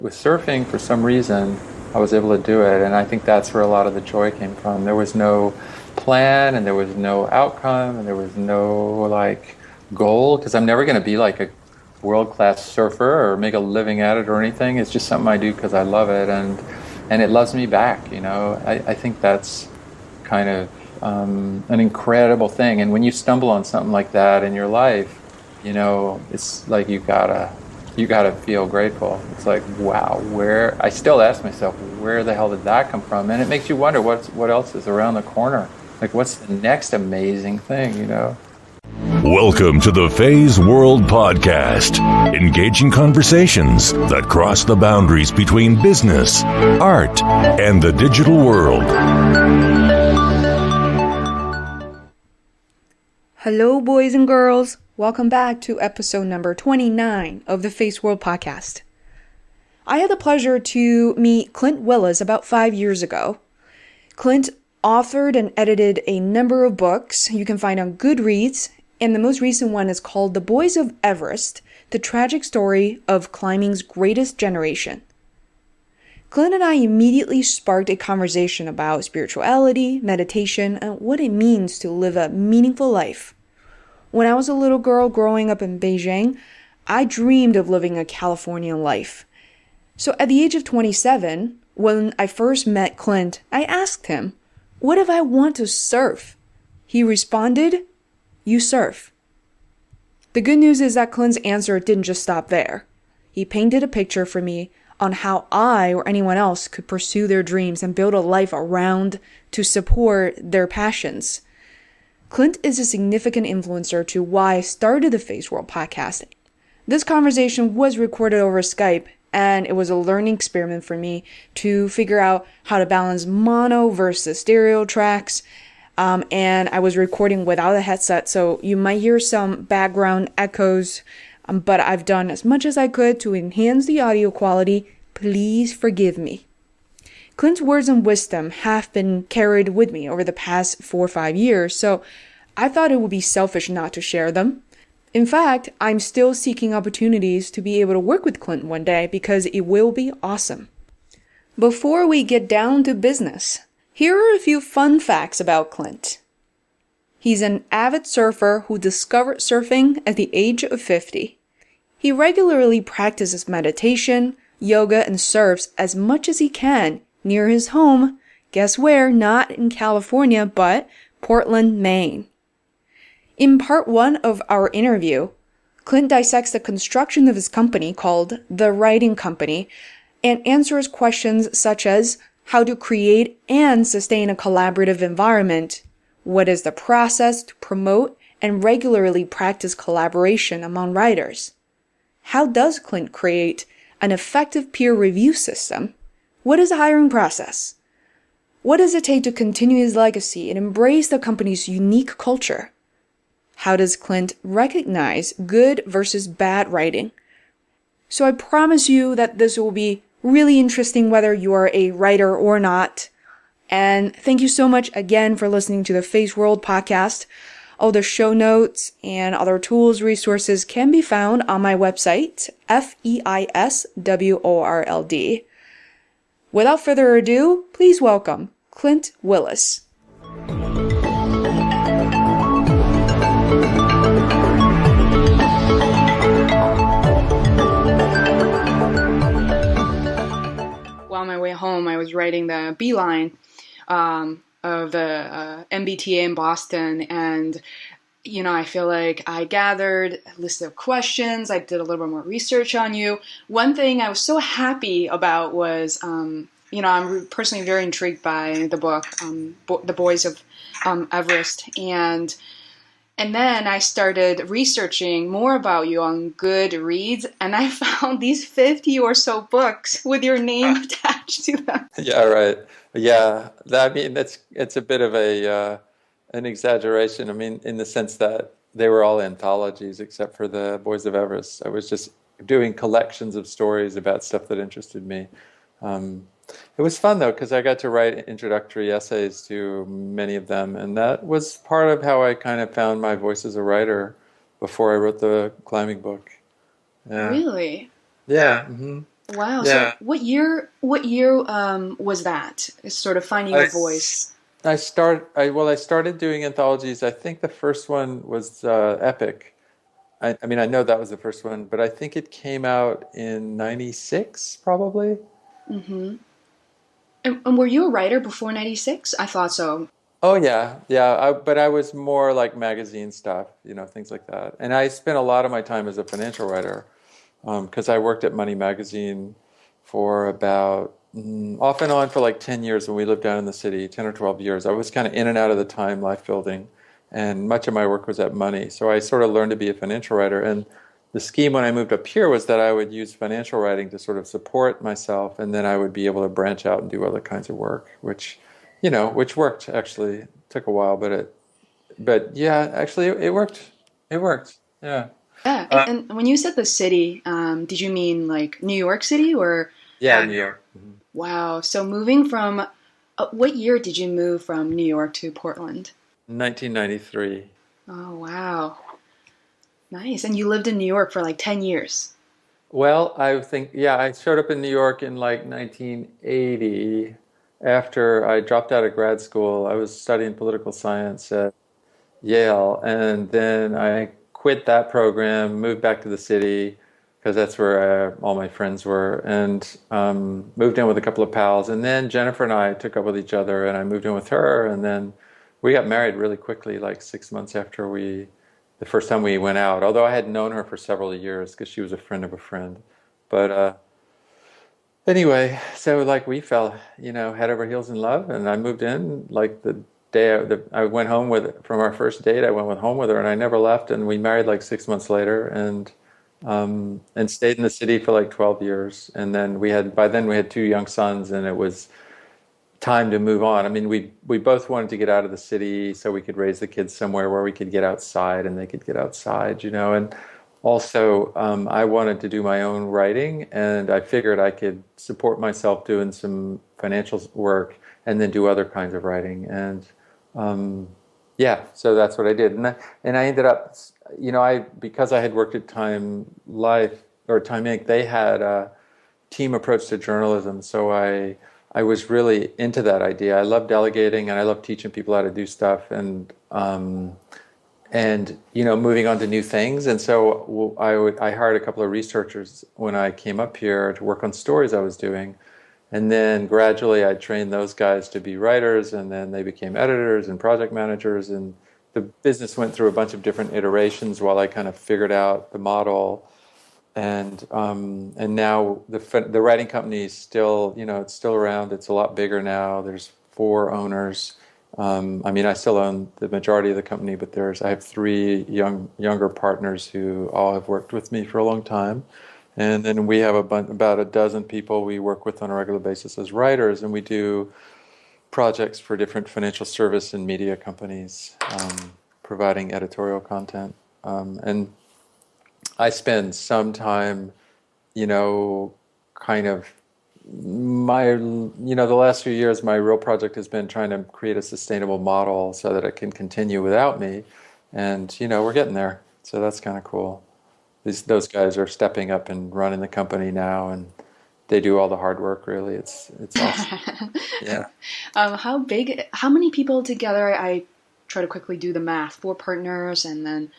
With surfing, for some reason, I was able to do it, and I think that's where a lot of the joy came from. There was no plan, and there was no outcome, and there was no goal, because I'm never going to be like a world-class surfer or make a living at it or anything. It's just something I do because I love it, and it loves me back. I think that's kind of an incredible thing. And when you stumble on something like that in your life, it's like you gotta feel grateful. It's like, wow, I still ask myself, where the hell did that come from? And it makes you wonder what else is around the corner. Like, what's the next amazing thing? Welcome to the Feisworld podcast, engaging conversations that cross the boundaries between business, art, and the digital world. Hello, boys and girls. Welcome back to episode number 29 of the Feisworld podcast. I had the pleasure to meet Clint Willis about 5 years ago. Clint authored and edited a number of books you can find on Goodreads, and the most recent one is called The Boys of Everest, the tragic story of climbing's greatest generation. Clint and I immediately sparked a conversation about spirituality, meditation, and what it means to live a meaningful life. When I was a little girl growing up in Beijing, I dreamed of living a Californian life. So at the age of 27, when I first met Clint, I asked him, "What if I want to surf?" He responded, "You surf." The good news is that Clint's answer didn't just stop there. He painted a picture for me on how I or anyone else could pursue their dreams and build a life around to support their passions. Clint is a significant influencer to why I started the Feisworld podcast. This conversation was recorded over Skype, and it was a learning experiment for me to figure out how to balance mono versus stereo tracks. And I was recording without a headset, so you might hear some background echoes, but I've done as much as I could to enhance the audio quality. Please forgive me. Clint's words and wisdom have been carried with me over the past 4 or 5 years, so I thought it would be selfish not to share them. In fact, I'm still seeking opportunities to be able to work with Clint one day because it will be awesome. Before we get down to business, here are a few fun facts about Clint. He's an avid surfer who discovered surfing at the age of 50. He regularly practices meditation, yoga, and surfs as much as he can near his home. Guess where? Not in California, but Portland, Maine. In part 1 of our interview, Clint dissects the construction of his company called The Writing Company and answers questions such as how to create and sustain a collaborative environment, what is the process to promote and regularly practice collaboration among writers, how does Clint create an effective peer review system, what is the hiring process, what does it take to continue his legacy and embrace the company's unique culture, how does Clint recognize good versus bad writing. So I promise you that this will be really interesting whether you are a writer or not. And thank you so much again for listening to the Feisworld podcast. All the show notes and other tools, resources can be found on my website, Feisworld. Without further ado, please welcome Clint Willis. On my way home, I was writing the beeline of the MBTA in Boston, and I feel like I gathered a list of questions. I did a little bit more research on you. One thing I was so happy about was, I'm personally very intrigued by the book, The Boys of Everest, and then I started researching more about you on Goodreads, and I found these 50 or so books with your name attached to them. Yeah, right. Yeah, it's a bit of an exaggeration. I mean, in the sense that they were all anthologies except for the Boys of Everest. I was just doing collections of stories about stuff that interested me. It was fun, though, because I got to write introductory essays to many of them, and that was part of how I kind of found my voice as a writer before I wrote the climbing book. Really? Yeah. Mm-hmm. Wow. So Yeah. what year was that? Sort of finding I, your s- voice. I started doing anthologies. I think the first one was Epic. I mean, I know that was the first one, but I think it came out in 96, probably. And were you a writer before 96? I thought so. Oh yeah, yeah. But I was more like magazine stuff, things like that. And I spent a lot of my time as a financial writer because I worked at Money Magazine for about off and on for like 10 years when we lived down in the city, 10 or 12 years. I was kind of in and out of the Time life building, and much of my work was at Money. So I sort of learned to be a financial writer. And the scheme when I moved up here was that I would use financial writing to sort of support myself, and then I would be able to branch out and do other kinds of work, which worked actually. It took a while, but yeah, actually it worked. It worked. Yeah. Yeah. Uh, And when you said the city, did you mean like New York City or? yeah, New York. Wow. So moving from, what year did you move from New York to Portland? 1993. Oh, wow. Nice. And you lived in New York for like 10 years. Well, I think, yeah, I showed up in New York in like 1980 after I dropped out of grad school. I was studying political science at Yale, and then I quit that program, moved back to the city because that's where all my friends were, and moved in with a couple of pals. And then Jennifer and I took up with each other, and I moved in with her, and then we got married really quickly, like 6 months after the first time we went out. Although I had known her for several years because she was a friend of a friend. But anyway, so like we fell, head over heels in love, and I moved in like the day I went home from our first date. I went home with her, and I never left. And we married like 6 months later, and stayed in the city for like 12 years. And then by then we had two young sons, and it was time to move on. I mean, we both wanted to get out of the city so we could raise the kids somewhere where we could get outside and they could get outside, and also, I wanted to do my own writing, and I figured I could support myself doing some financial work and then do other kinds of writing. And yeah, so that's what I did. And I ended up, because I had worked at Time Life or Time Inc., they had a team approach to journalism. So I was really into that idea. I love delegating, and I love teaching people how to do stuff. And moving on to new things. And so I hired a couple of researchers when I came up here to work on stories I was doing, and then gradually I trained those guys to be writers, and then they became editors and project managers, and the business went through a bunch of different iterations while I kind of figured out the model. And now the writing company is still, it's still around. It's a lot bigger now. There's four owners. I mean, I still own the majority of the company, but I have three younger partners who all have worked with me for a long time. And then we have about a dozen people we work with on a regular basis as writers, and we do projects for different financial service and media companies, providing editorial content. And I spend some time, kind of the last few years, my real project has been trying to create a sustainable model so that it can continue without me. And, we're getting there. So that's kind of cool. Those guys are stepping up and running the company now, and they do all the hard work, really. It's awesome. Yeah. How many people together? I try to quickly do the math. Four partners, and then.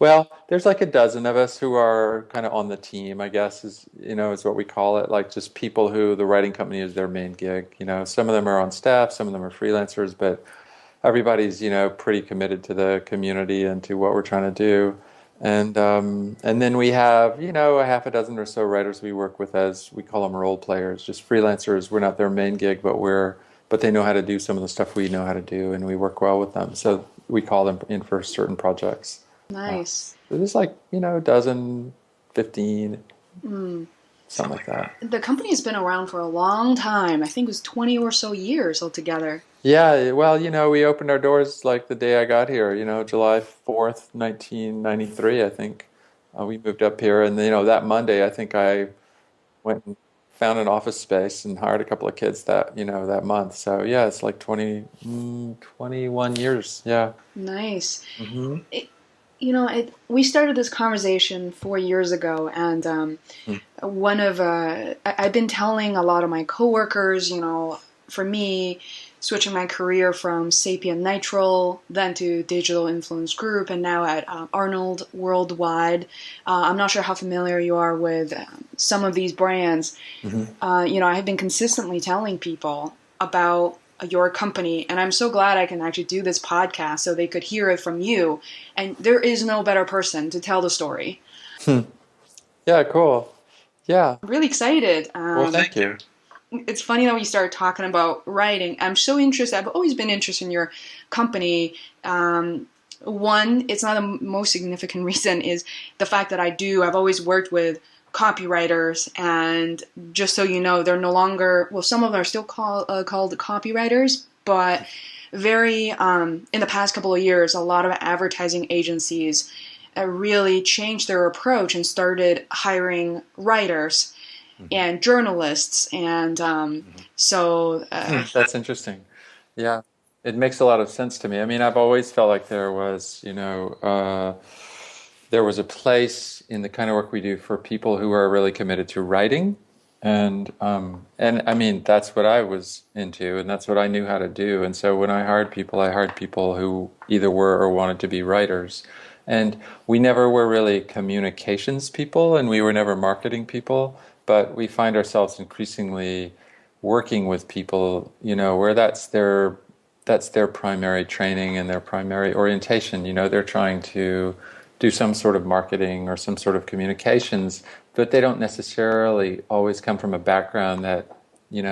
Well, there's like a dozen of us who are kind of on the team, I guess is what we call it. Like just people who the writing company is their main gig. Some of them are on staff, some of them are freelancers, but everybody's, pretty committed to the community and to what we're trying to do. And then we have, a half a dozen or so writers we work with, as we call them, role players, just freelancers. We're not their main gig, but they know how to do some of the stuff we know how to do, and we work well with them. So we call them in for certain projects. Nice. There's like, a dozen, 15, something like that. The company has been around for a long time. I think it was 20 or so years altogether. Yeah, well, we opened our doors like the day I got here, July 4th, 1993, I think. We moved up here, and, that Monday, I think I went and found an office space and hired a couple of kids that month. So, yeah, it's like 21 years, yeah. Nice. Hmm. We started this conversation 4 years ago, and I've been telling a lot of my coworkers, for me, switching my career from Sapient Nitrile, then to Digital Influence Group, and now at Arnold Worldwide. I'm not sure how familiar you are with some of these brands. I have been consistently telling people about your company, and I'm so glad I can actually do this podcast so they could hear it from you. And there is no better person to tell the story. Yeah, cool. Yeah. I'm really excited. Well, thank you. It's funny that we started talking about writing. I'm so interested. I've always been interested in your company. One, it's not the most significant reason, is the fact that I've always worked with copywriters, and just so you know, they're no longer, well, some of them are still called copywriters, but very, in the past couple of years, a lot of advertising agencies really changed their approach and started hiring writers and journalists, and That's interesting. Yeah, it makes a lot of sense to me. I mean, I've always felt like there was a place in the kind of work we do for people who are really committed to writing, and I mean that's what I was into, and that's what I knew how to do. And so when I hired people who either were or wanted to be writers, and we never were really communications people, and we were never marketing people, but we find ourselves increasingly working with people, where that's their primary training and their primary orientation. They're trying to do some sort of marketing or some sort of communications, but they don't necessarily always come from a background that,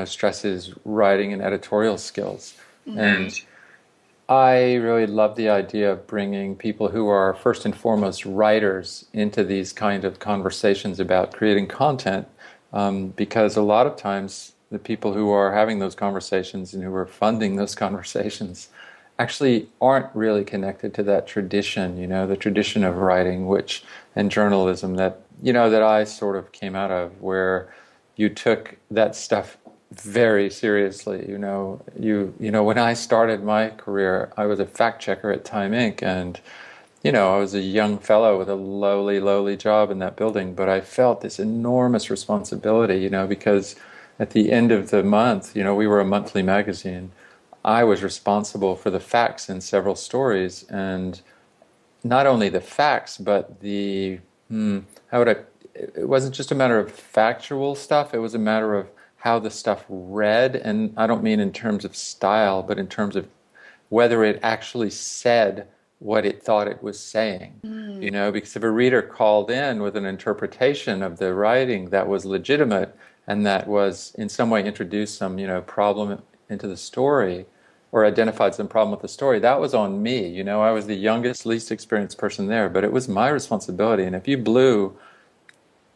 stresses writing and editorial skills. Mm-hmm. And I really love the idea of bringing people who are first and foremost writers into these kind of conversations about creating content, because a lot of times the people who are having those conversations and who are funding those conversations actually aren't really connected to that tradition, the tradition of writing, and journalism that I sort of came out of, where you took that stuff very seriously. When I started my career, I was a fact checker at Time Inc. and I was a young fellow with a lowly job in that building, but I felt this enormous responsibility, because at the end of the month, we were a monthly magazine. I was responsible for the facts in several stories, and not only the facts, but it wasn't just a matter of factual stuff, it was a matter of how the stuff read, and I don't mean in terms of style, but in terms of whether it actually said what it thought it was saying. Because if a reader called in with an interpretation of the writing that was legitimate and that was in some way introduced some, problem into the story, or identified some problem with the story, that was on me. I was the youngest, least experienced person there, but it was my responsibility. And if you blew,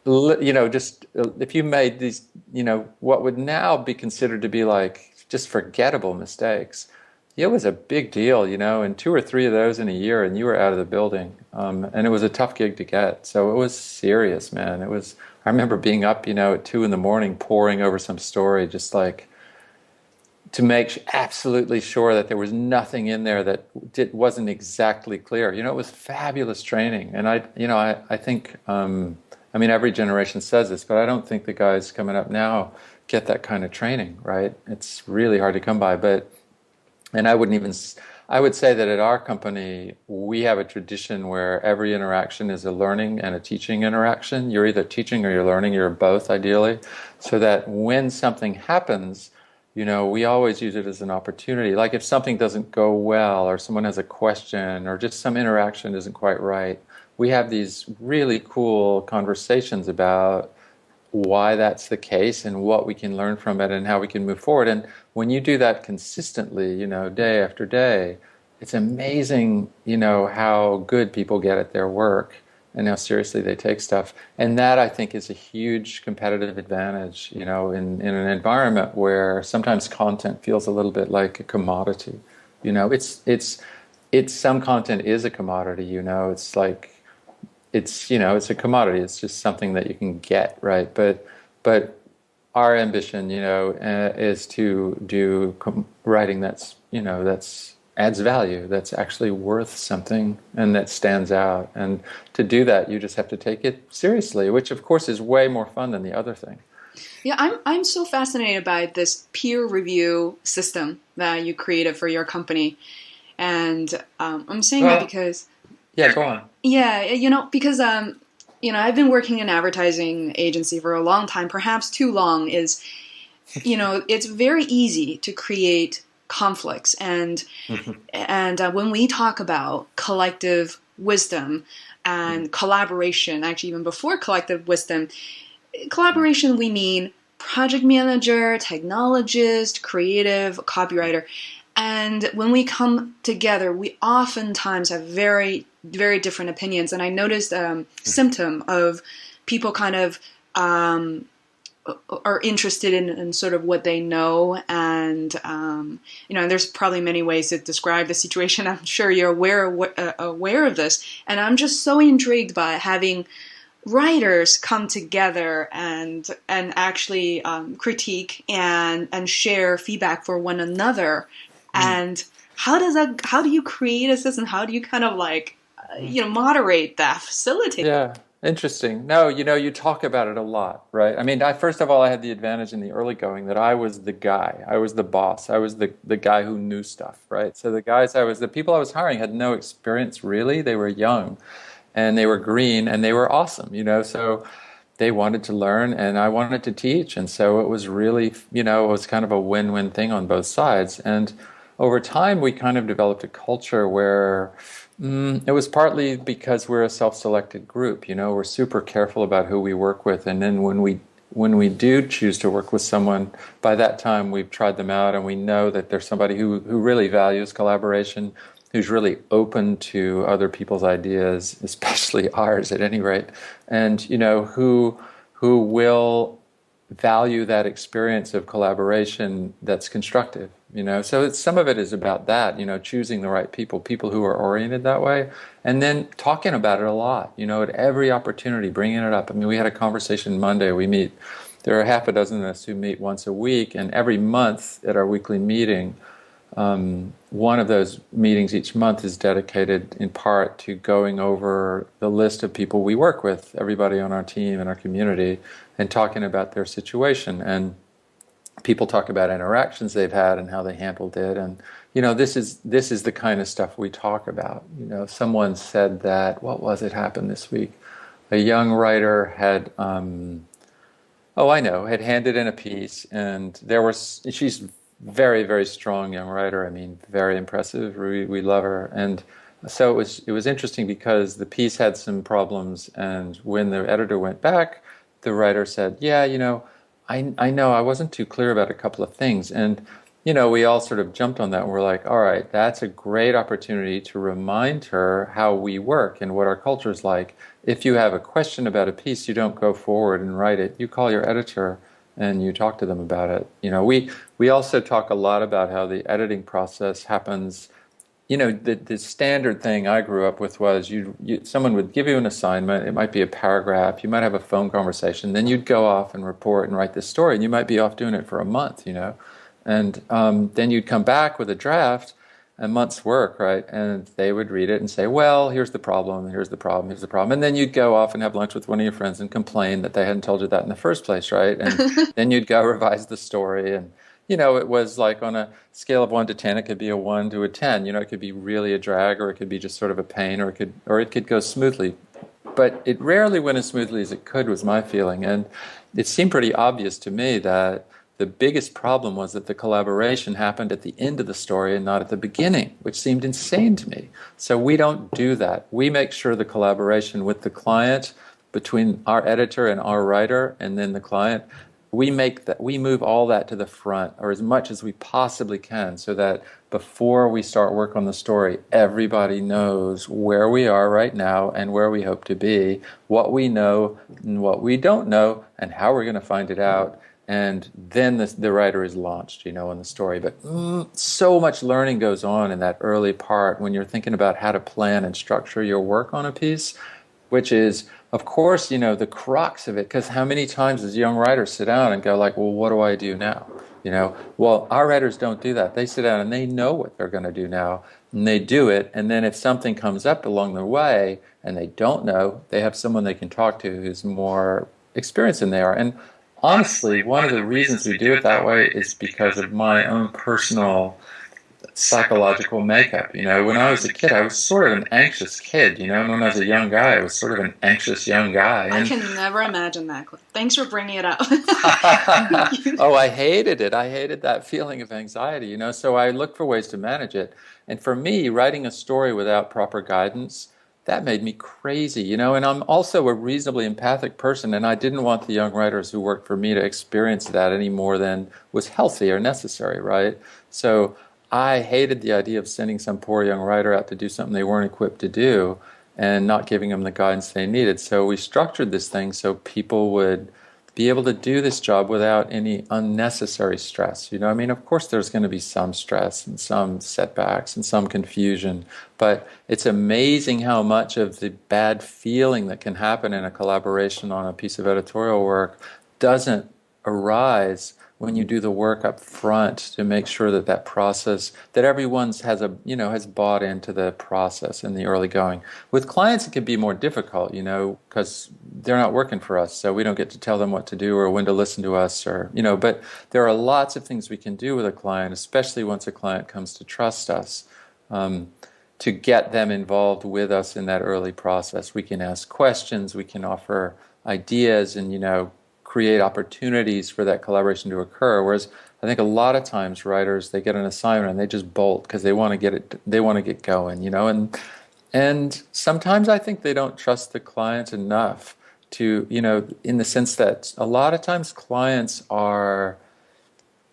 if you made these, what would now be considered to be like just forgettable mistakes, it was a big deal, and 2 or 3 of those in a year, and you were out of the building. And it was a tough gig to get. So it was serious, man. I remember being up, at 2 a.m, poring over some story, just like, to make absolutely sure that there was nothing in there that wasn't exactly clear. It was fabulous training. And I think, every generation says this, but I don't think the guys coming up now get that kind of training, right? It's really hard to come by. And I would say that at our company, we have a tradition where every interaction is a learning and a teaching interaction. You're either teaching or you're learning, you're both ideally, so that when something happens, we always use it as an opportunity. Like if something doesn't go well, or someone has a question, or just some interaction isn't quite right, we have these really cool conversations about why that's the case and what we can learn from it and how we can move forward. And when you do that consistently, day after day, it's amazing, how good people get at their work and how seriously they take stuff. And that, I think, is a huge competitive advantage, in an environment where sometimes content feels a little bit like a commodity. It's some content is a commodity, it's like, it's a commodity. It's just something that you can get, right? But our ambition, is to do writing that's adds value, that's actually worth something and that stands out. And to do that, you just have to take it seriously, which of course is way more fun than the other thing. Yeah, I'm so fascinated by this peer review system that you created for your company, and I'm saying that because yeah, go on. Yeah, because I've been working in an advertising agency for a long time, perhaps too long. It's very easy to create conflicts, and when we talk about collective wisdom and collaboration, actually even before collective wisdom, collaboration we mean project manager, technologist, creative, copywriter. And when we come together, we oftentimes have very, very different opinions. And I noticed a symptom of people kind of are interested in sort of what they know. And, there's probably many ways to describe the situation. I'm sure you're aware of this. And I'm just so intrigued by having writers come together and actually critique and share feedback for one another. And how do you create a system? How do you kind of moderate that, facilitate? Yeah, interesting. No, you talk about it a lot, right? I mean, first of all, I had the advantage in the early going that I was the guy. I was the boss. I was the guy who knew stuff, right? So the people I was hiring had no experience really. They were young and they were green and they were awesome, so they wanted to learn and I wanted to teach. And so it was really, it was kind of a win-win thing on both sides. And over time, we kind of developed a culture where it was partly because we're a self-selected group. We're super careful about who we work with, and then when we do choose to work with someone, by that time we've tried them out, and we know that there's somebody who really values collaboration, who's really open to other people's ideas, especially ours at any rate, and who will value that experience of collaboration that's constructive. So some of it is about that, choosing the right people who are oriented that way, and then talking about it a lot, at every opportunity, bringing it up. I mean, we had a conversation Monday. There are half a dozen of us who meet once a week, and every month at our weekly meeting, one of those meetings each month is dedicated in part to going over the list of people we work with, everybody on our team and our community, and talking about their situation. And people talk about interactions they've had and how they handled it. And, this is the kind of stuff we talk about. Someone said that, what was it happened this week? A young writer had, had handed in a piece, and she's very, very strong young writer. I mean, very impressive. We love her. And so it was interesting because the piece had some problems, and when the editor went back, the writer said, yeah, I know I wasn't too clear about a couple of things. And, we all sort of jumped on that, and we're like, all right, that's a great opportunity to remind her how we work and what our culture is like. If you have a question about a piece, you don't go forward and write it. You call your editor and you talk to them about it. We also talk a lot about how the editing process happens. The standard thing I grew up with was someone would give you an assignment. It might be a paragraph. You might have a phone conversation. Then you'd go off and report and write this story. And you might be off doing it for a month, And then you'd come back with a draft, a month's work, right? And they would read it and say, well, here's the problem, here's the problem, here's the problem. And then you'd go off and have lunch with one of your friends and complain that they hadn't told you that in the first place, right? And then you'd go revise the story. And, it was like on a scale of 1 to 10, it could be a 1 to a 10. It could be really a drag, or it could be just sort of a pain, or it could go smoothly. But it rarely went as smoothly as it could, was my feeling. And it seemed pretty obvious to me that the biggest problem was that the collaboration happened at the end of the story and not at the beginning, which seemed insane to me. So we don't do that. We make sure the collaboration with the client, between our editor and our writer, and then the client, we move all that to the front, or as much as we possibly can, so that before we start work on the story, everybody knows where we are right now and where we hope to be, what we know and what we don't know, and how we're going to find it out. And then the writer is launched, in the story. But so much learning goes on in that early part when you're thinking about how to plan and structure your work on a piece, which is, of course, the crux of it. Because how many times does young writers sit down and go like, well, what do I do now? Well, our writers don't do that. They sit down and they know what they're going to do now, and they do it. And then if something comes up along the way and they don't know, they have someone they can talk to who's more experienced than they are. And honestly, one of the reasons we do it that way is because of my own personal psychological makeup. When I was a kid, I was sort of an anxious kid. And when I was a young guy, I was sort of an anxious young guy. I can never imagine that. Thanks for bringing it up. Oh, I hated it. I hated that feeling of anxiety, so I looked for ways to manage it. And for me, writing a story without proper guidance, that made me crazy, and I'm also a reasonably empathic person, and I didn't want the young writers who worked for me to experience that any more than was healthy or necessary, right? So I hated the idea of sending some poor young writer out to do something they weren't equipped to do and not giving them the guidance they needed. So we structured this thing so people would be able to do this job without any unnecessary stress. Of course there's going to be some stress and some setbacks and some confusion, but it's amazing how much of the bad feeling that can happen in a collaboration on a piece of editorial work doesn't arise when you do the work up front to make sure that process, that everyone's has bought into the process in the early going. With clients, it can be more difficult, because they're not working for us, so we don't get to tell them what to do or when to listen to us, but there are lots of things we can do with a client, especially once a client comes to trust us, to get them involved with us in that early process. We can ask questions, we can offer ideas, and, create opportunities for that collaboration to occur. Whereas I think a lot of times writers, they get an assignment and they just bolt because they want to get going, and sometimes I think they don't trust the client enough to, in the sense that a lot of times clients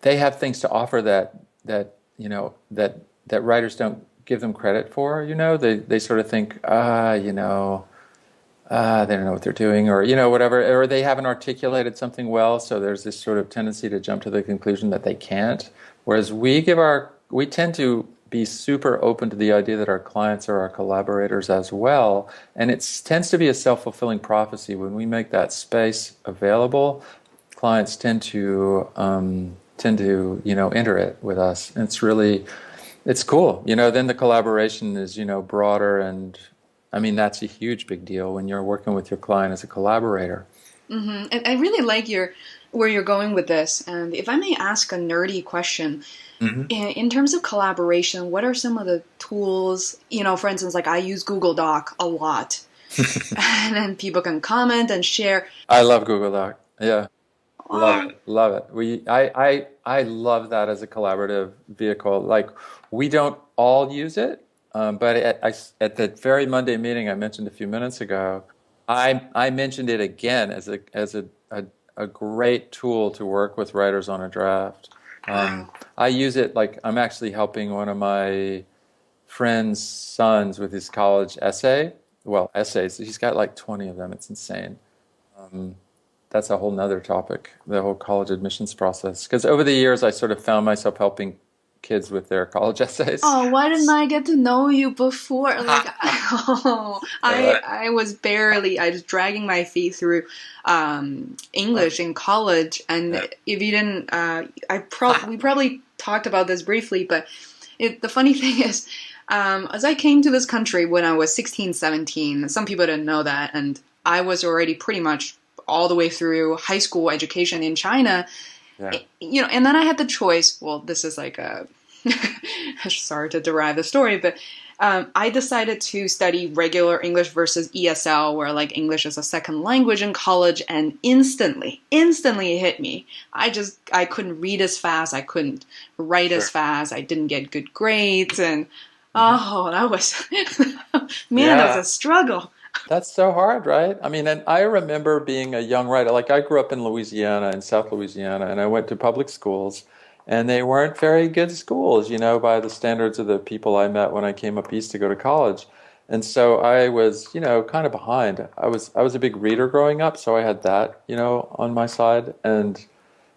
they have things to offer that writers don't give them credit for. They sort of think, they don't know what they're doing, or whatever, or they haven't articulated something well, so there's this sort of tendency to jump to the conclusion that they can't. Whereas we tend to be super open to the idea that our clients are our collaborators as well, and it tends to be a self-fulfilling prophecy. When we make that space available, clients tend to enter it with us, and it's cool. Then the collaboration is broader, and that's a huge big deal when you're working with your client as a collaborator. Mm-hmm. And I really like where you're going with this. And if I may ask a nerdy question, mm-hmm. in terms of collaboration, what are some of the tools? For instance, like I use Google Doc a lot, and then people can comment and share. I love Google Doc. Yeah, love it. I love that as a collaborative vehicle. Like, we don't all use it. But at the very Monday meeting I mentioned a few minutes ago, I mentioned it again as a great tool to work with writers on a draft. I use it, like I'm actually helping one of my friend's sons with his college essays. He's got like 20 of them. It's insane. That's a whole nother topic, the whole college admissions process. Because over the years I sort of found myself helping kids with their college essays. Oh, why didn't I get to know you before? Like, I was dragging my feet through English in college, and if you didn't, we probably talked about this briefly, but the funny thing is, as I came to this country when I was 16, 17, some people didn't know that, and I was already pretty much all the way through high school education in China. Yeah. And then I had the choice. Well, this is like sorry to derive the story, but I decided to study regular English versus ESL, where like English is a second language in college, and instantly it hit me. I couldn't read as fast, I couldn't write as fast, I didn't get good grades, and that was that was a struggle. That's so hard, right? And I remember being a young writer. Like, I grew up in Louisiana, in South Louisiana, and I went to public schools, and they weren't very good schools, by the standards of the people I met when I came up east to go to college. And so I was, kind of behind. I was a big reader growing up, so I had that, on my side.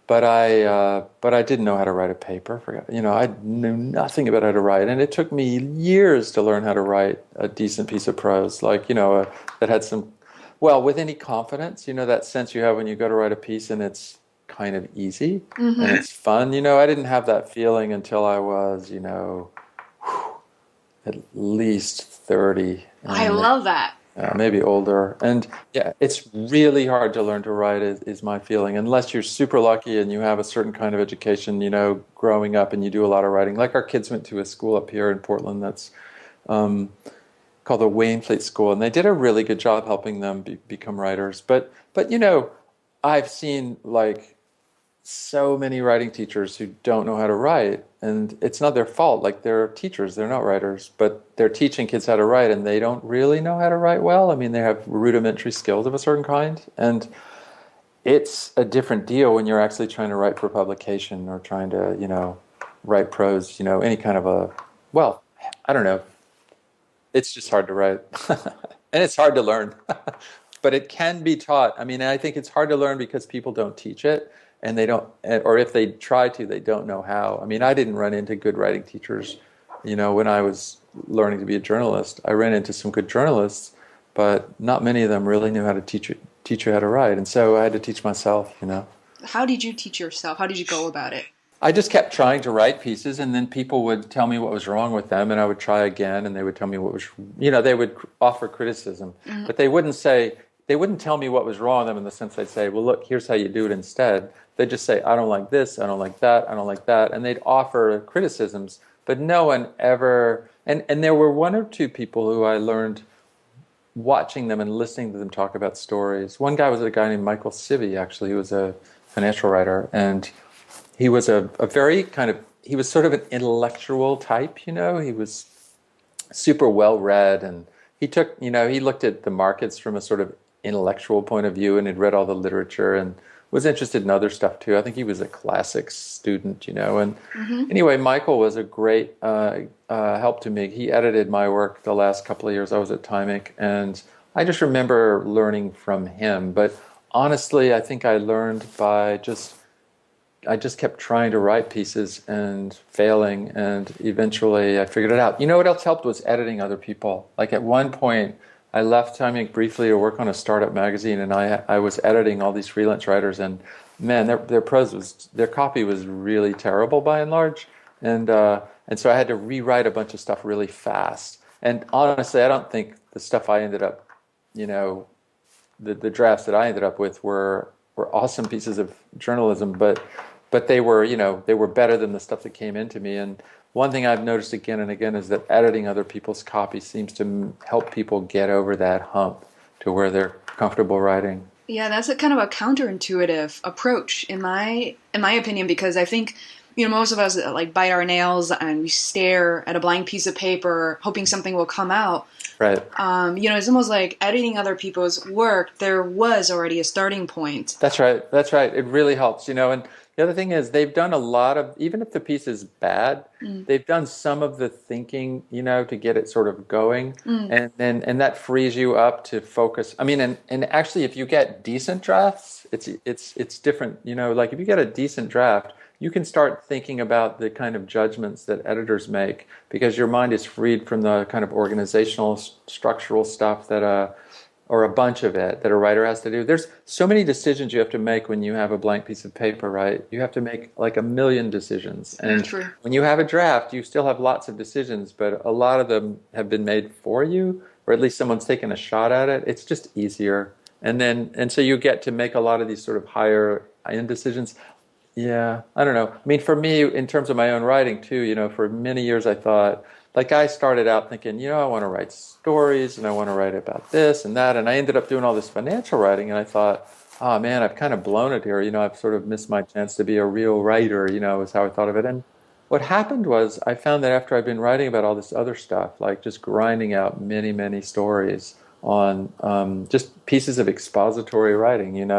But I didn't know how to write a paper. I knew nothing about how to write, and it took me years to learn how to write a decent piece of prose, like that had some, with any confidence. That sense you have when you go to write a piece and it's kind of easy and it's fun. I didn't have that feeling until I was, at least 30. I love that. Maybe older. And yeah, it's really hard to learn to write is my feeling, unless you're super lucky and you have a certain kind of education, growing up and you do a lot of writing. Like our kids went to a school up here in Portland that's called the Waynfleet School, and they did a really good job helping them become writers. But I've seen like so many writing teachers who don't know how to write, and it's not their fault. Like they're teachers, they're not writers, but they're teaching kids how to write, and they don't really know how to write well. I mean, they have rudimentary skills of a certain kind, and it's a different deal when you're actually trying to write for publication or trying to, write prose, any kind of I don't know. It's just hard to write, and it's hard to learn, but it can be taught. I mean, I think it's hard to learn because people don't teach it. And they don't, or if they try to, they don't know how. I mean, I didn't run into good writing teachers, when I was learning to be a journalist. I ran into some good journalists, but not many of them really knew how to teach you how to write. And so I had to teach myself, How did you teach yourself? How did you go about it? I just kept trying to write pieces, and then people would tell me what was wrong with them, and I would try again, and they would tell me what was, they would offer criticism, but they wouldn't tell me what was wrong with them in the sense they'd say, well, look, here's how you do it instead. They'd just say, I don't like this, I don't like that, I don't like that. And they'd offer criticisms, but no one ever, and there were one or two people who I learned watching them and listening to them talk about stories. One guy was a guy named Michael Civey, actually, who was a financial writer. And he was a very he was sort of an intellectual type, He was super well-read, and he looked at the markets from a sort of intellectual point of view, and had read all the literature and was interested in other stuff too. I think he was a classics student, and anyway, Michael was a great help to me. He edited my work the last couple of years I was at Time Inc., and I just remember learning from him. But honestly, I think I learned by I just kept trying to write pieces and failing, and eventually I figured it out. What else helped was editing other people. Like at one point, I left Time Inc. briefly to work on a startup magazine, and I was editing all these freelance writers, and man, their copy was really terrible by and large, and so I had to rewrite a bunch of stuff really fast. And honestly, I don't think the stuff I ended up, the drafts that I ended up with were awesome pieces of journalism, but they were better than the stuff that came into me. And one thing I've noticed again and again is that editing other people's copy seems to help people get over that hump to where they're comfortable writing. Yeah, that's a kind of a counterintuitive approach in my opinion, because I think, most of us like bite our nails and we stare at a blank piece of paper hoping something will come out. Right. It's almost like editing other people's work. There was already a starting point. That's right. It really helps, and the other thing is they've done a lot of, even if the piece is bad, they've done some of the thinking, to get it sort of going. And that frees you up to focus. I mean, and actually if you get decent drafts, it's different, like if you get a decent draft, you can start thinking about the kind of judgments that editors make, because your mind is freed from the kind of organizational, structural stuff that or a bunch of it that a writer has to do. There's so many decisions you have to make when you have a blank piece of paper, right? You have to make like a million decisions. And when you have a draft, you still have lots of decisions, but a lot of them have been made for you, or at least someone's taken a shot at it. It's just easier. And so you get to make a lot of these sort of higher end decisions. Yeah, I don't know. I mean, for me, in terms of my own writing too, for many years I thought, like I started out thinking, I want to write stories and I want to write about this and that. And I ended up doing all this financial writing, and I thought, oh man, I've kind of blown it here. I've sort of missed my chance to be a real writer, is how I thought of it. And what happened was I found that after I've been writing about all this other stuff, like just grinding out many, many stories on just pieces of expository writing, and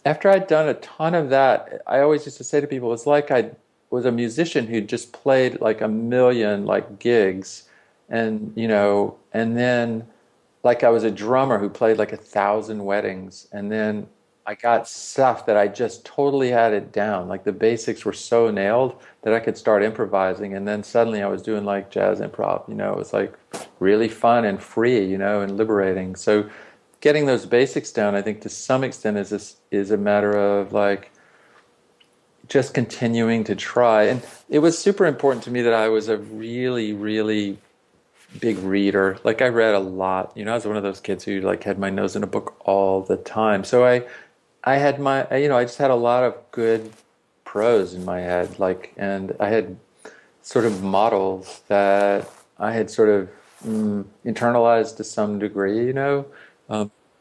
after I'd done a ton of that, I always used to say to people, it's like I was a musician who just played like a million like gigs, and and then like I was a drummer who played like 1,000 weddings, and then I got stuff that I just totally had it down. Like the basics were so nailed that I could start improvising, and then suddenly I was doing like jazz improv. It was like really fun and free, and liberating. So getting those basics down, I think to some extent is a matter of like just continuing to try. And it was super important to me that I was a really, really big reader. Like I read a lot. I was one of those kids who like had my nose in a book all the time. So I had I just had a lot of good prose in my head. Like, and I had sort of models that I had sort of internalized to some degree,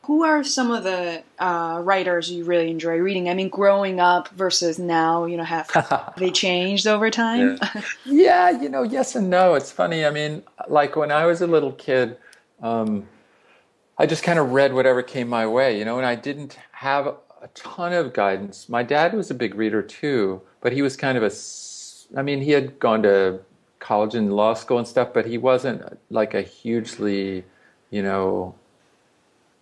Who are some of the writers you really enjoy reading? I mean, growing up versus now, have they changed over time? Yeah, yes and no. It's funny. I mean, like when I was a little kid, I just kind of read whatever came my way, and I didn't have a ton of guidance. My dad was a big reader too, but he was kind of he had gone to college and law school and stuff, but he wasn't like a hugely, what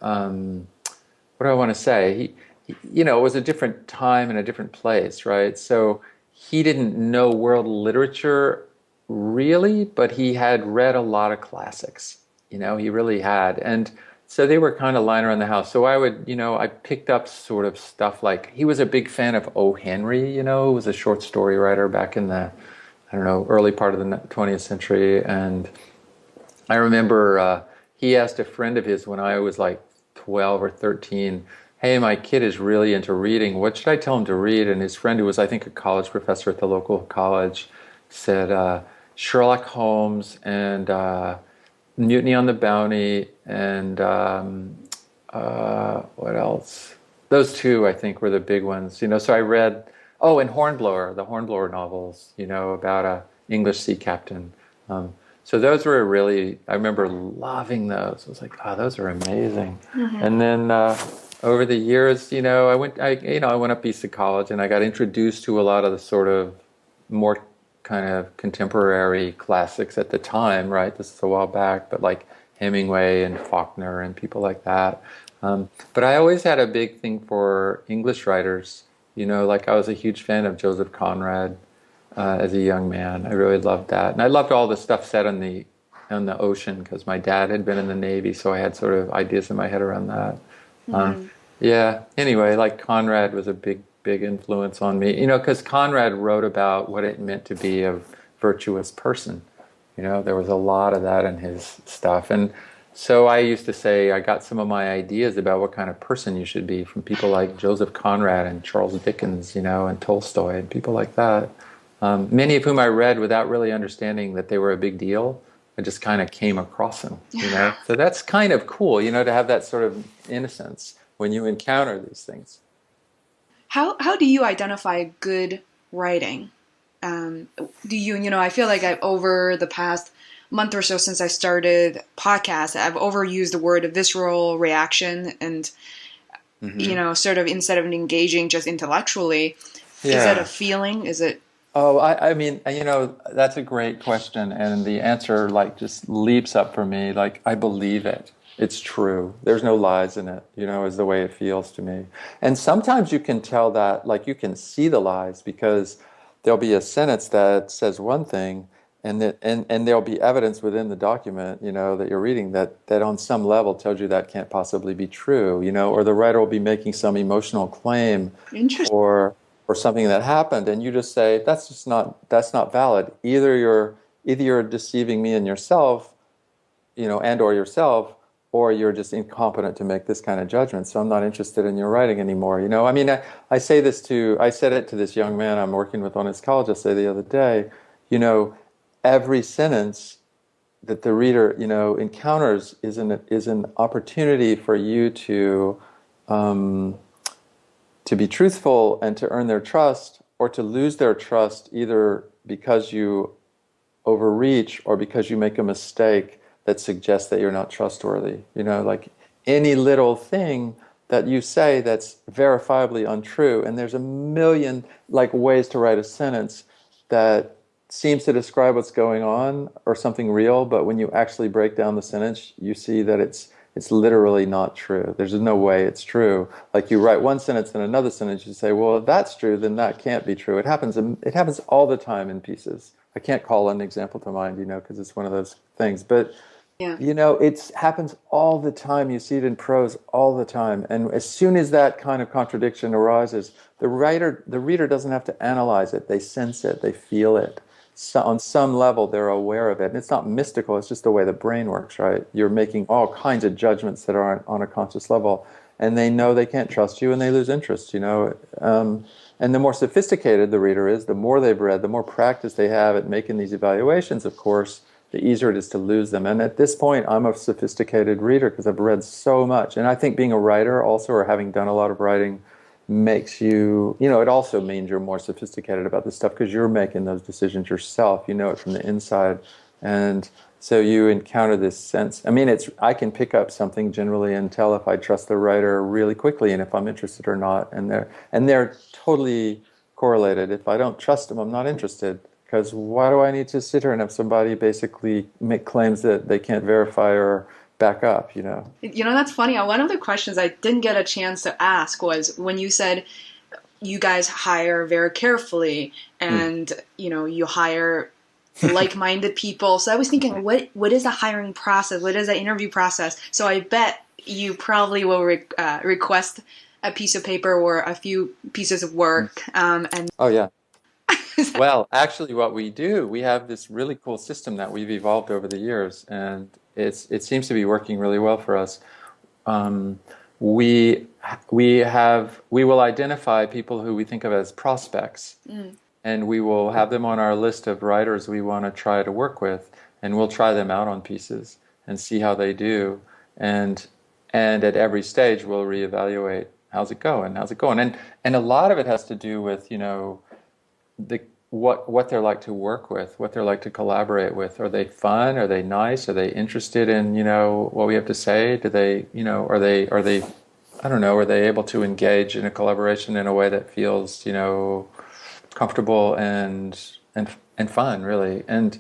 do I want to say? It was a different time and a different place, right? So he didn't know world literature really, but he had read a lot of classics. He really had. And so they were kind of lying around the house. So I would, I picked up sort of stuff like, he was a big fan of O. Henry, who was a short story writer back in the, early part of the 20th century. And I remember he asked a friend of his when I was like 12 or 13, hey, my kid is really into reading. What should I tell him to read? And his friend, who was, I think, a college professor at the local college, said Sherlock Holmes and Mutiny on the Bounty and what else? Those two, I think, were the big ones. So I read, and the Hornblower novels, about a English sea captain. So those were really, I remember loving those. I was like, oh, those are amazing. Mm-hmm. And then over the years, I went up east to college and I got introduced to a lot of the sort of more kind of contemporary classics at the time, right? This is a while back, but like Hemingway and Faulkner and people like that. But I always had a big thing for English writers. Like I was a huge fan of Joseph Conrad. As a young man, I really loved that, and I loved all the stuff set on the ocean because my dad had been in the Navy, so I had sort of ideas in my head around that. Mm-hmm. Yeah. Anyway, like Conrad was a big influence on me, because Conrad wrote about what it meant to be a virtuous person. There was a lot of that in his stuff, and so I used to say I got some of my ideas about what kind of person you should be from people like Joseph Conrad and Charles Dickens, and Tolstoy and people like that. Many of whom I read without really understanding that they were a big deal. I just kind of came across them, So that's kind of cool, to have that sort of innocence when you encounter these things. How do you identify good writing? Do you, I feel like I've over the past month or so since I started podcasts, I've overused the word visceral reaction and, sort of instead of engaging just intellectually, is that a feeling? Is it? Oh, I mean, that's a great question. And the answer just leaps up for me. Like, I believe it. It's true. There's no lies in it, is the way it feels to me. And sometimes you can tell that, like you can see the lies because there'll be a sentence that says one thing and there'll be evidence within the document, that you're reading that on some level tells you that can't possibly be true, or the writer will be making some emotional claim or something that happened, and you just say that's not valid. Either you're deceiving me and yourself, and or yourself, or you're just incompetent to make this kind of judgment. So I'm not interested in your writing anymore. I mean, I said it to this young man I'm working with on his college essay the other day. Every sentence that the reader encounters is an opportunity for you to be truthful and to earn their trust, or to lose their trust either because you overreach or because you make a mistake that suggests that you're not trustworthy. Like any little thing that you say that's verifiably untrue, and there's a million ways to write a sentence that seems to describe what's going on or something real, but when you actually break down the sentence, you see that it's literally not true. There's no way it's true. Like you write one sentence and another sentence, you say, well, if that's true, then that can't be true. It happens all the time in pieces. I can't call an example to mind, because it's one of those things. But Yeah. It happens all the time. You see it in prose all the time. And as soon as that kind of contradiction arises, the reader doesn't have to analyze it. They sense it, they feel it. So on some level, they're aware of it. And it's not mystical, it's just the way the brain works, right? You're making all kinds of judgments that aren't on a conscious level. And they know they can't trust you and they lose interest. And the more sophisticated the reader is, the more they've read, the more practice they have at making these evaluations, of course, the easier it is to lose them. And at this point, I'm a sophisticated reader because I've read so much. And I think being a writer also, or having done a lot of writing, makes you, it also means you're more sophisticated about this stuff because you're making those decisions yourself. You know it from the inside. And so you encounter this sense. I mean, I can pick up something generally and tell if I trust the writer really quickly and if I'm interested or not. And they're totally correlated. If I don't trust them, I'm not interested. Because why do I need to sit here and have somebody basically make claims that they can't verify or back up, That's funny. One of the questions I didn't get a chance to ask was when you said you guys hire very carefully and, you hire like-minded people. So I was thinking, what is the hiring process? What is the interview process? So I bet you probably will request a piece of paper or a few pieces of work. Oh, yeah. Well, actually, what we do, we have this really cool system that we've evolved over the years, and it seems to be working really well for us. We will identify people who we think of as prospects, and we will have them on our list of writers we want to try to work with, and we'll try them out on pieces and see how they do, and at every stage we'll reevaluate how's it going, and a lot of it has to do with what they're like to work with, what they're like to collaborate with. Are they fun? Are they nice? Are they interested in what we have to say? Do they are they I don't know, are they able to engage in a collaboration in a way that feels comfortable and fun, really? And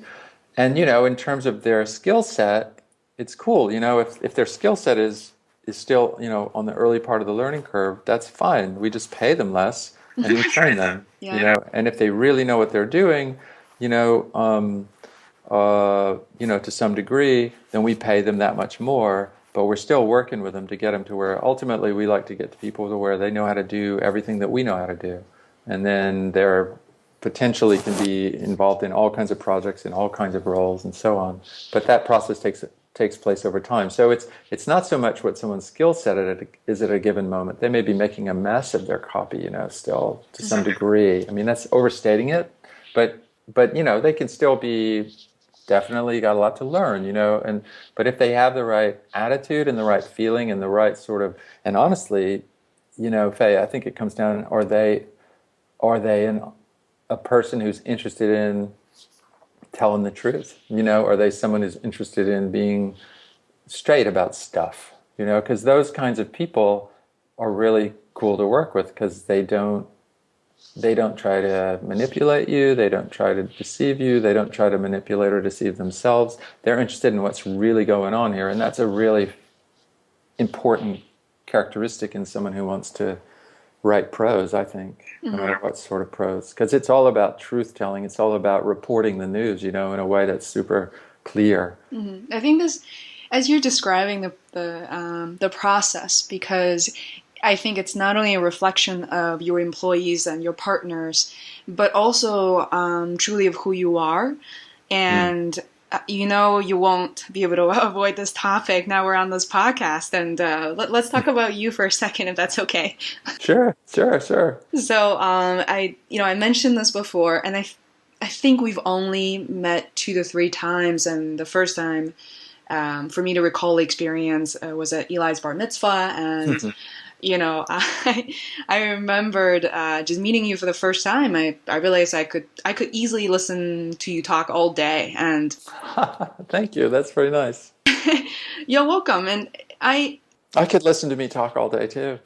in terms of their skill set, it's cool. If their skill set is still on the early part of the learning curve, that's fine. We just pay them less and we train them. Yeah. And if they really know what they're doing, to some degree, then we pay them that much more. But we're still working with them to get them to where ultimately we like to get to people to where they know how to do everything that we know how to do, and then they're potentially can be involved in all kinds of projects in all kinds of roles and so on. But that process takes place over time. So it's not so much what someone's skill set is at a given moment. They may be making a mess of their copy, still to some degree. I mean, that's overstating it, but they can still be definitely got a lot to learn, but if they have the right attitude and the right feeling and the right sort of, and honestly, Faye, I think it comes down, are they a person who's interested in telling the truth? Are they someone who's interested in being straight about stuff? Because those kinds of people are really cool to work with because they don't try to manipulate you, they don't try to deceive you, they don't try to manipulate or deceive themselves. They're interested in what's really going on here, and that's a really important characteristic in someone who wants to write prose, I think, no matter what sort of prose. Because it's all about truth-telling, it's all about reporting the news, in a way that's super clear. I think this, as you're describing the process, because I think it's not only a reflection of your employees and your partners, but also truly of who you are. And you won't be able to avoid this topic. Now we're on this podcast, and let's talk about you for a second, if that's okay. Sure. So I mentioned this before, and I think we've only met 2 to 3 times, and the first time, for me to recall the experience, was at Eli's bar mitzvah, and I remembered just meeting you for the first time. I realized I could easily listen to you talk all day. And thank you. That's very nice. You're welcome. And I could listen to me talk all day too.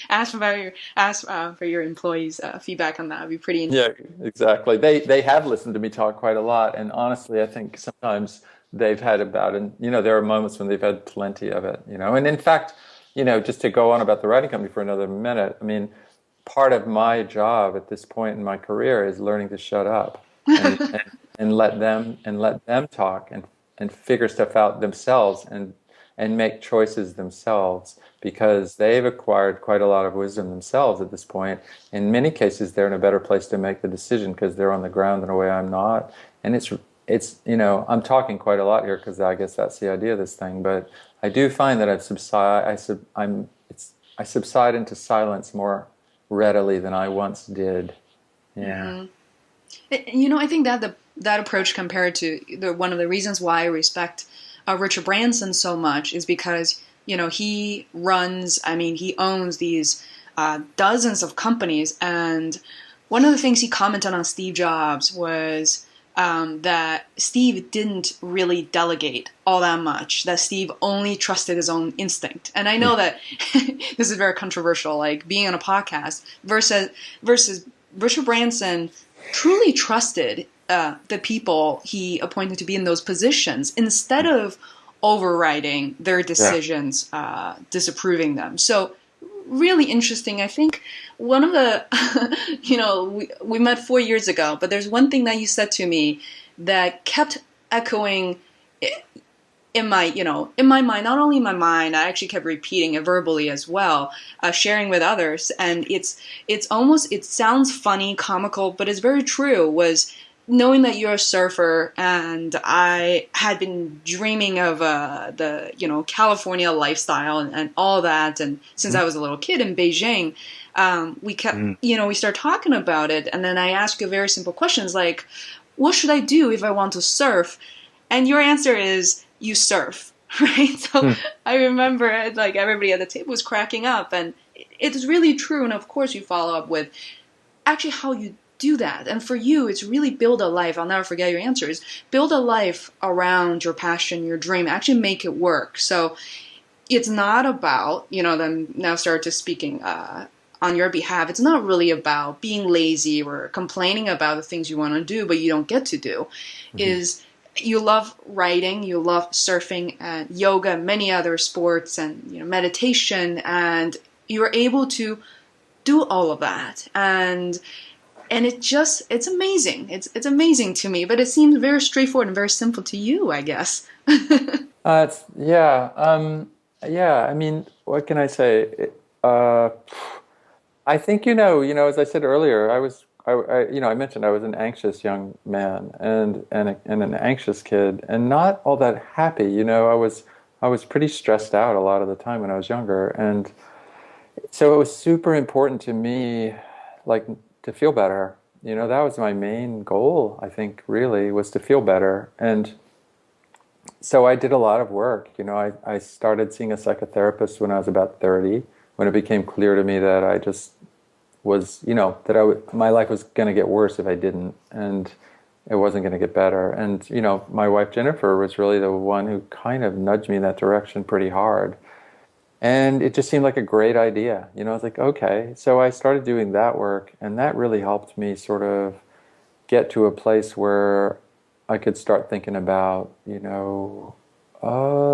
Ask for your employees' feedback on that. Would be pretty interesting. Yeah, exactly. They have listened to me talk quite a lot, and honestly, I think sometimes they've had there are moments when they've had plenty of it. And in fact, just to go on about the writing company for another minute, I mean, part of my job at this point in my career is learning to shut up and let them talk and figure stuff out themselves and make choices themselves, because they've acquired quite a lot of wisdom themselves at this point. In many cases, they're in a better place to make the decision because they're on the ground in a way I'm not. And it's I'm talking quite a lot here because I guess that's the idea of this thing. But I do find that I subside into silence more readily than I once did. Yeah. Mm-hmm. I think that that approach compared to one of the reasons why I respect Richard Branson so much is because, he owns these dozens of companies. And one of the things he commented on Steve Jobs was that Steve didn't really delegate all that much, that Steve only trusted his own instinct. And I know that this is very controversial, like being on a podcast versus Richard Branson truly trusted the people he appointed to be in those positions instead of overriding their decisions, disapproving them. So really interesting. I think one of the, we met 4 years ago, but there's one thing that you said to me that kept echoing in my mind, not only in my mind, I actually kept repeating it verbally as well, sharing with others. And it sounds funny, comical, but it's very true, was knowing that you're a surfer, and I had been dreaming of the California lifestyle and all that, and since I was a little kid in Beijing, we kept we started talking about it, and then I asked you very simple questions like, what should I do if I want to surf? And your answer is you surf, right? So I remember like everybody at the table was cracking up, and it's really true. And of course you follow up with actually how you do that. And for you, it's really build a life. I'll never forget your answers. Build a life around your passion, your dream, actually make it work. So it's not about, them now start to speaking on your behalf. It's not really about being lazy or complaining about the things you want to do, but you don't get to do. Is you love writing, you love surfing and yoga and many other sports and meditation, and you're able to do all of that. And it's amazing. It's amazing to me, but it seems very straightforward and very simple to you, I guess. I mean, what can I say? I think as I said earlier, I mentioned I was an anxious young man and an anxious kid, and not all that happy. I was pretty stressed out a lot of the time when I was younger, and so it was super important to me, like, to feel better. That was my main goal, I think, really, was to feel better. And so I did a lot of work. I started seeing a psychotherapist when I was about 30, when it became clear to me that I just was, my life was going to get worse if I didn't, and it wasn't going to get better. And, my wife Jennifer was really the one who kind of nudged me in that direction pretty hard. And it just seemed like a great idea. I was like, okay. So I started doing that work, and that really helped me sort of get to a place where I could start thinking about,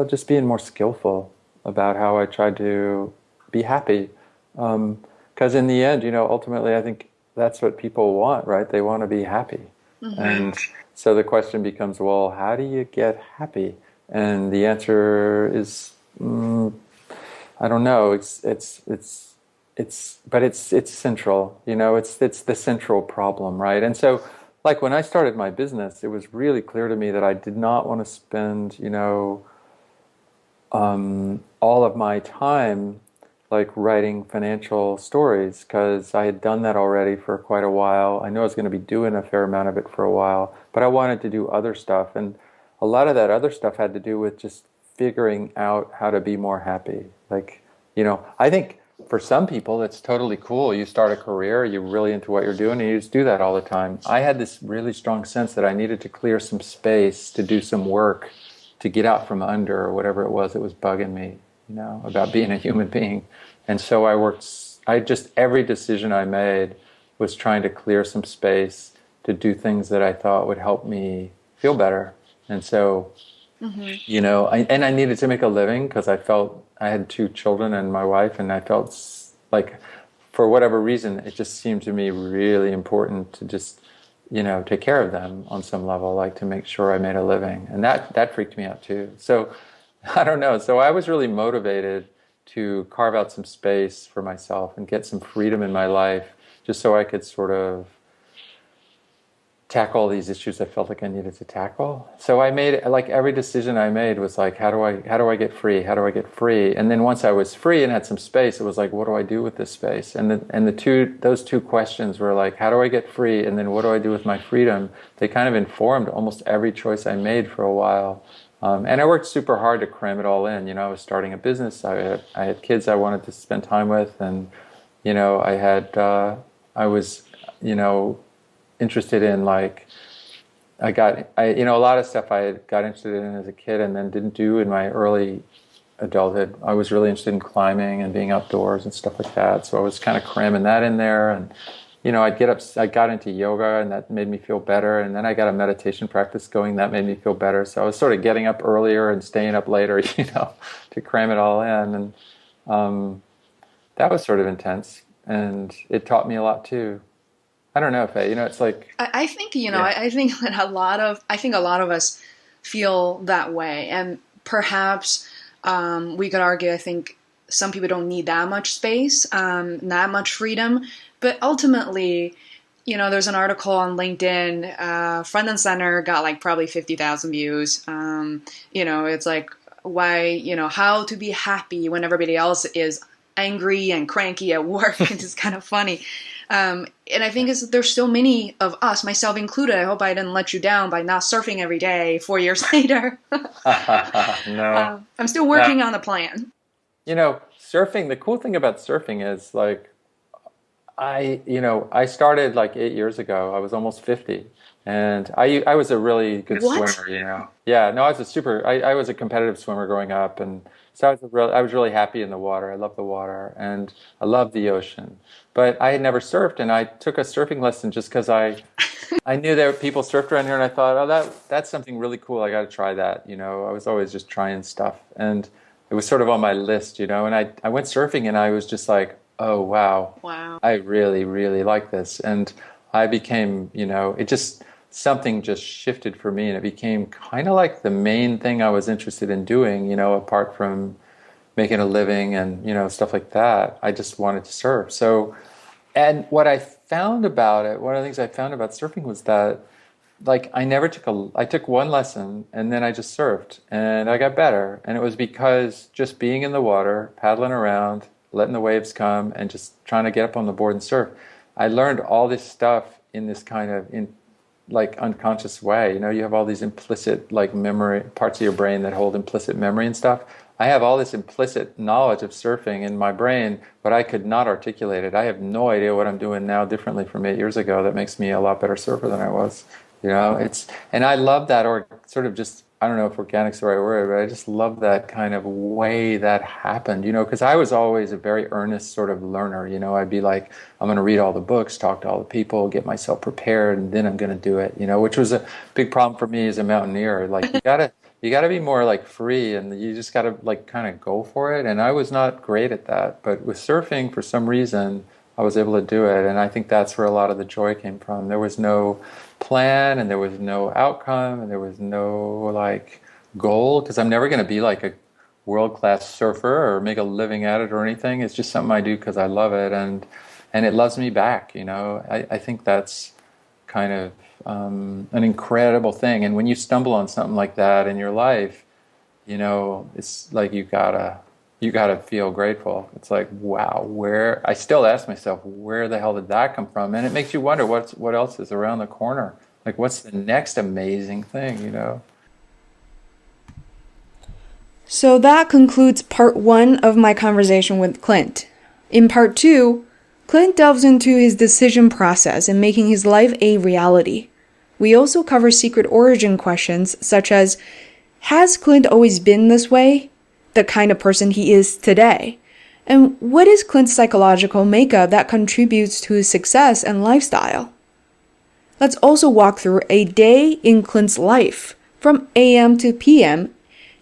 just being more skillful about how I tried to be happy. Because in the end, ultimately, I think that's what people want, right? They want to be happy. Mm-hmm. And so the question becomes, well, how do you get happy? And the answer is, I don't know. It's central. It's the central problem, right? And so, like, when I started my business, it was really clear to me that I did not want to spend, all of my time like writing financial stories, because I had done that already for quite a while. I knew I was going to be doing a fair amount of it for a while, but I wanted to do other stuff, and a lot of that other stuff had to do with just figuring out how to be more happy. Like, I think for some people it's totally cool. You start a career, you're really into what you're doing, and you just do that all the time. I had this really strong sense that I needed to clear some space to do some work, to get out from under or whatever it was that was bugging me, about being a human being. And so every decision I made was trying to clear some space to do things that I thought would help me feel better. And so, I needed to make a living, because I felt I had 2 children and my wife, and I felt like, for whatever reason, it just seemed to me really important to just take care of them on some level, like to make sure I made a living. And that freaked me out too. So I don't know. So I was really motivated to carve out some space for myself and get some freedom in my life just so I could sort of tackle these issues I felt like I needed to tackle. So I made, like, every decision I made was like, how do I get free? How do I get free? And then once I was free and had some space, it was like, what do I do with this space? And those two questions were like, how do I get free? And then what do I do with my freedom? They kind of informed almost every choice I made for a while. And I worked super hard to cram it all in. I was starting a business. I had kids I wanted to spend time with, and I was interested in, like, a lot of stuff I got interested in as a kid and then didn't do in my early adulthood. I was really interested in climbing and being outdoors and stuff like that. So I was kind of cramming that in there, and I got into yoga, and that made me feel better. And then I got a meditation practice going, that made me feel better. So I was sort of getting up earlier and staying up later, to cram it all in. And that was sort of intense, and it taught me a lot too. I don't know, Faye. It's like I think I think that a lot of us feel that way, and perhaps we could argue. I think some people don't need that much space, that much freedom, but ultimately, there's an article on LinkedIn. Front and Center got like probably 50,000 views. It's like how to be happy when everybody else is angry and cranky at work. It's kind of funny. And I think there's so many of us, myself included. I hope I didn't let you down by not surfing every day 4 years later. No. I'm still working on the plan. Surfing, the cool thing about surfing is, like, I started like 8 years ago. I was almost 50. And I was a really good swimmer, Yeah, no, I was a competitive swimmer growing up, and so I was really happy in the water. I love the water, and I love the ocean. But I had never surfed, and I took a surfing lesson just because I knew there were people surfed around here, and I thought, oh, that's something really cool. I got to try that. I was always just trying stuff, and it was sort of on my list, And I went surfing, and I was just like, oh wow, I really, really like this, and I became, something just shifted for me, and it became kind of like the main thing I was interested in doing, apart from making a living and, stuff like that. I just wanted to surf. So, and what I found about it, one of the things I found about surfing was that, like, I took one lesson and then I just surfed and I got better. And it was because just being in the water, paddling around, letting the waves come, and just trying to get up on the board and surf, I learned all this stuff in this kind of unconscious way. You have all these implicit, like, memory parts of your brain that hold implicit memory and stuff. I have all this implicit knowledge of surfing in my brain, but I could not articulate it. I have no idea what I'm doing now differently from 8 years ago that makes me a lot better surfer than I was. And I love that, or sort of just, I don't know if organic's the right word, but I just love that kind of way that happened, because I was always a very earnest sort of learner. I'd be like, I'm going to read all the books, talk to all the people, get myself prepared, and then I'm going to do it, which was a big problem for me as a mountaineer. Like, you gotta be more, like, free, and you just gotta, like, kind of go for it. And I was not great at that, but with surfing, for some reason, I was able to do it, and I think that's where a lot of the joy came from. There was no plan, and there was no outcome, and there was no, like, goal, because I'm never going to be like a world-class surfer or make a living at it or anything. It's just something I do because I love it, and it loves me back. I think that's kind of an incredible thing. And when you stumble on something like that in your life, it's like you gotta feel grateful. It's like, wow, I still ask myself, where the hell did that come from? And it makes you wonder what else is around the corner. Like, what's the next amazing thing, So that concludes part 1 of my conversation with Clint. In part 2, Clint delves into his decision process in making his life a reality. We also cover secret origin questions such as, has Clint always been this way? The kind of person he is today? And what is Clint's psychological makeup that contributes to his success and lifestyle? Let's also walk through a day in Clint's life, from AM to PM.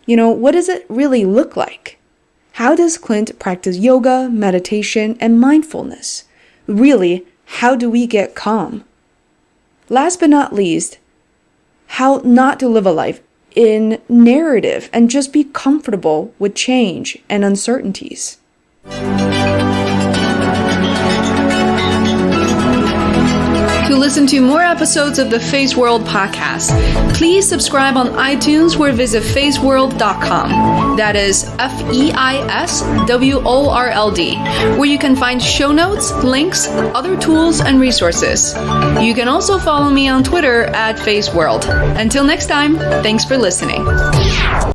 What does it really look like? How does Clint practice yoga, meditation, and mindfulness? Really, how do we get calm? Last but not least, how not to live a life in narrative and just be comfortable with change and uncertainties. To listen to more episodes of the Feisworld podcast, please subscribe on iTunes or visit feisworld.com. That is FEISWORLD, where you can find show notes, links, other tools, and resources. You can also follow me on Twitter at Feisworld. Until next time, thanks for listening.